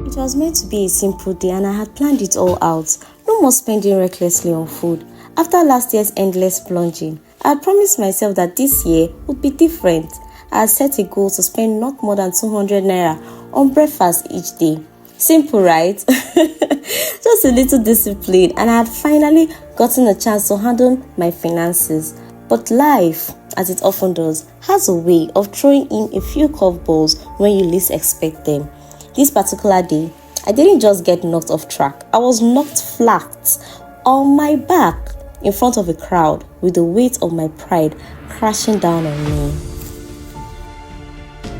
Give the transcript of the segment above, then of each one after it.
It was meant to be a simple day and I had planned it all out. No more spending recklessly on food. After last year's endless splurging, I had promised myself that this year would be different. I had set a goal to spend not more than 200 naira on breakfast each day. Simple, right? Just a little discipline and I had finally gotten a chance to handle my finances. But life, as it often does, has a way of throwing in a few curveballs when you least expect them. This particular day, I didn't just get knocked off track. I was knocked flat on my back in front of a crowd with the weight of my pride crashing down on me.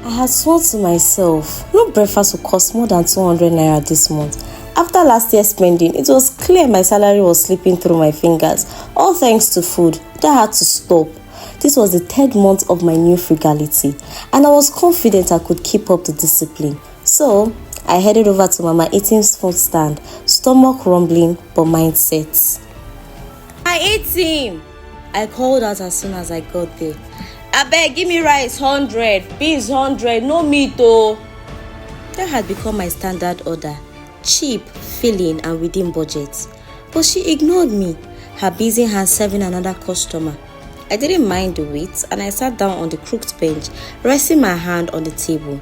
I had sworn to myself, no breakfast would cost more than 200 naira this month. After last year's spending, it was clear my salary was slipping through my fingers, all thanks to food. That had to stop. This was the third month of my new frugality, and I was confident I could keep up the discipline. So, I headed over to Mama Etim's food stand, stomach rumbling but mindset. Mama Etim! I called out as soon as I got there. Abeg, give me rice 100, beans 100, no meat oh. That had become my standard order. Cheap, filling and within budget. But she ignored me, her busy hands serving another customer. I didn't mind the wait and I sat down on the crooked bench, resting my hand on the table,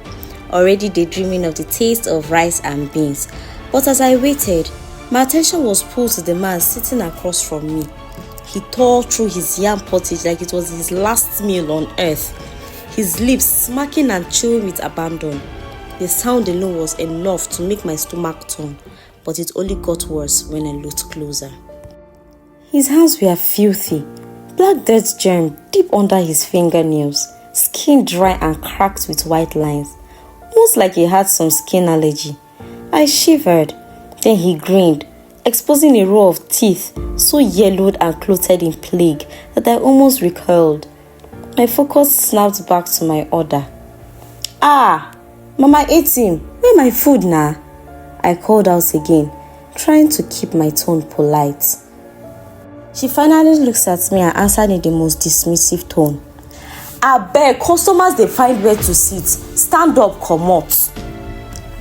already daydreaming of the taste of rice and beans. But as I waited, my attention was pulled to the man sitting across from me. He tore through his yam pottage like it was his last meal on earth, his lips smacking and chewing with abandon. The sound alone was enough to make my stomach turn, but it only got worse when I looked closer. His hands were filthy, black dirt germ deep under his fingernails, skin dry and cracked with white lines, almost like he had some skin allergy. I shivered, then he grinned, exposing a row of teeth so yellowed and clotted in plague that I almost recoiled. My focus snapped back to my order. Ah! Mama Etim, where my food now? I called out again, trying to keep my tone polite. She finally looks at me and answered in the most dismissive tone. Abeg, customers they find where to sit. Stand up, comot.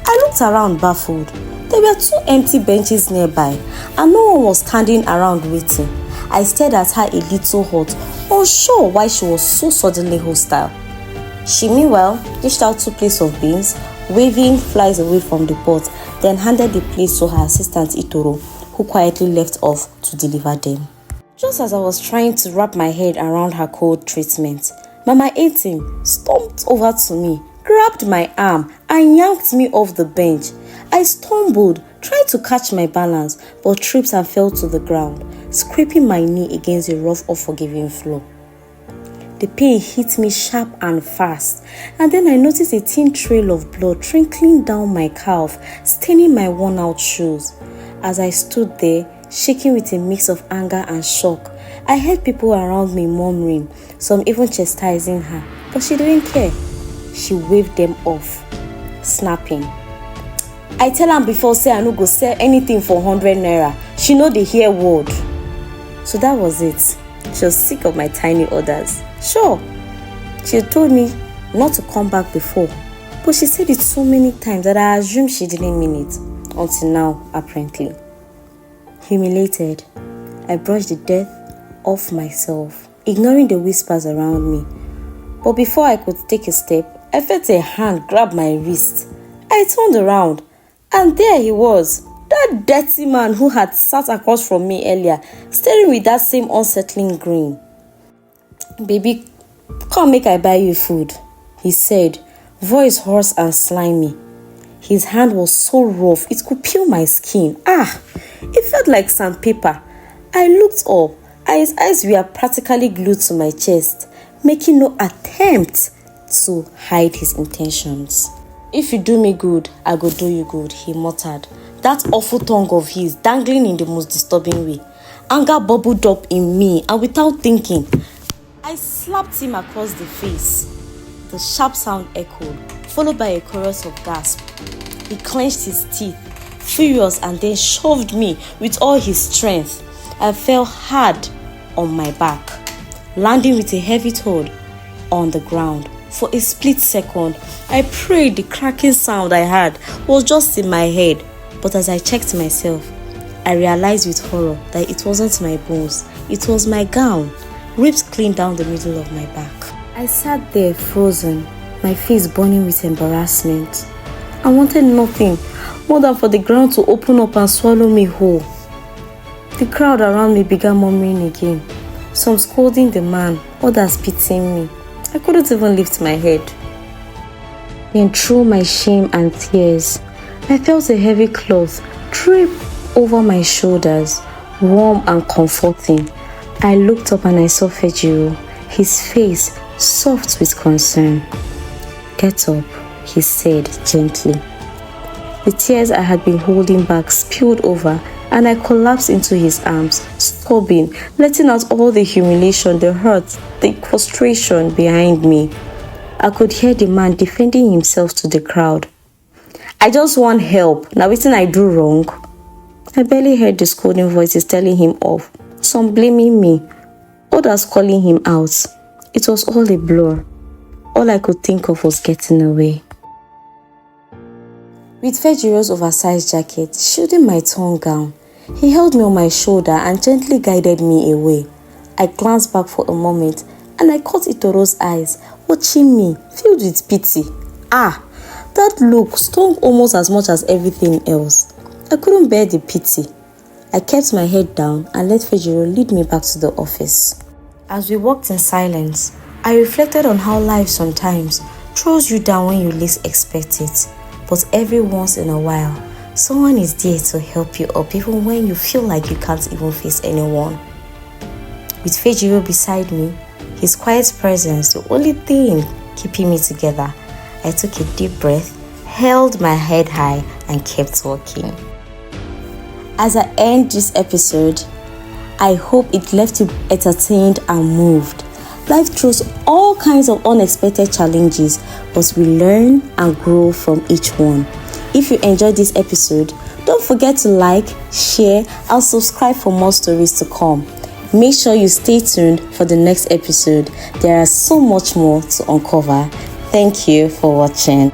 I looked around baffled. There were 2 empty benches nearby and no one was standing around waiting. I stared at her a little hot, unsure why she was so suddenly hostile. She meanwhile dished out 2 plates of beans, waving flies away from the pot, then handed the plates to her assistant Itoro, who quietly left off to deliver them. Just as I was trying to wrap my head around her cold treatment, Mama Etim stomped over to me, grabbed my arm and yanked me off the bench. I stumbled, trying to catch my balance, but tripped and fell to the ground, scraping my knee against a rough, unforgiving floor. The pain hit me sharp and fast, and then I noticed a thin trail of blood trickling down my calf, staining my worn-out shoes. As I stood there, shaking with a mix of anger and shock, I heard people around me murmuring, some even chastising her, but she didn't care. She waved them off, snapping. I tell am before say I no go sell anything for 100 naira. She no dey hear word. So that was it. She was sick of my tiny orders. Sure, she had told me not to come back before, but she said it so many times that I assumed she didn't mean it, until now, apparently. Humiliated, I brushed the death off myself, ignoring the whispers around me. But before I could take a step, I felt a hand grab my wrist. I turned around, and there he was, that dirty man who had sat across from me earlier, staring with that same unsettling grin. Baby, come make I buy you food, he said, voice hoarse and slimy. His hand was so rough it could peel my skin. It felt like sandpaper. I looked up, and his eyes were practically glued to my chest, making no attempt to hide his intentions. If you do me good, I go do you good, he muttered, that awful tongue of his dangling in the most disturbing way. Anger bubbled up in me, and without thinking, I slapped him across the face. The sharp sound echoed, followed by a chorus of gasps. He clenched his teeth, furious, and then shoved me with all his strength. I fell hard on my back, landing with a heavy thud on the ground, For a split second, I prayed the cracking sound I heard was just in my head. But as I checked myself, I realized with horror that it wasn't my bones, it was my gown, ripped clean down the middle of my back. I sat there frozen, my face burning with embarrassment. I wanted nothing more than for the ground to open up and swallow me whole. The crowd around me began murmuring again, some scolding the man, others pitying me. I couldn't even lift my head. Then through my shame and tears, I felt a heavy cloth drape over my shoulders, warm and comforting. I looked up and I saw Fejiro, his face soft with concern. "Get up," he said gently. The tears I had been holding back spilled over and I collapsed into his arms, sobbing, letting out all the humiliation, the hurt, the frustration behind me. I could hear the man defending himself to the crowd. "I just want help. Now wetin I do wrong?" I barely heard the scolding voices telling him off, some blaming me, others calling him out. It was all a blur. All I could think of was getting away. With Fejiro's oversized jacket shielding my torn gown, he held me on my shoulder and gently guided me away. I glanced back for a moment and I caught Itoro's eyes, watching me, filled with pity. That look stung almost as much as everything else. I couldn't bear the pity. I kept my head down and let Fejiro lead me back to the office. As we walked in silence, I reflected on how life sometimes throws you down when you least expect it. But every once in a while, someone is there to help you up even when you feel like you can't even face anyone. With Fejiro beside me, his quiet presence the only thing keeping me together, I took a deep breath, held my head high and kept walking. As I end this episode, I hope it left you entertained and moved. Life throws all kinds of unexpected challenges, but we learn and grow from each one. If you enjoyed this episode, don't forget to like, share, and subscribe for more stories to come. Make sure you stay tuned for the next episode. There is so much more to uncover. Thank you for watching.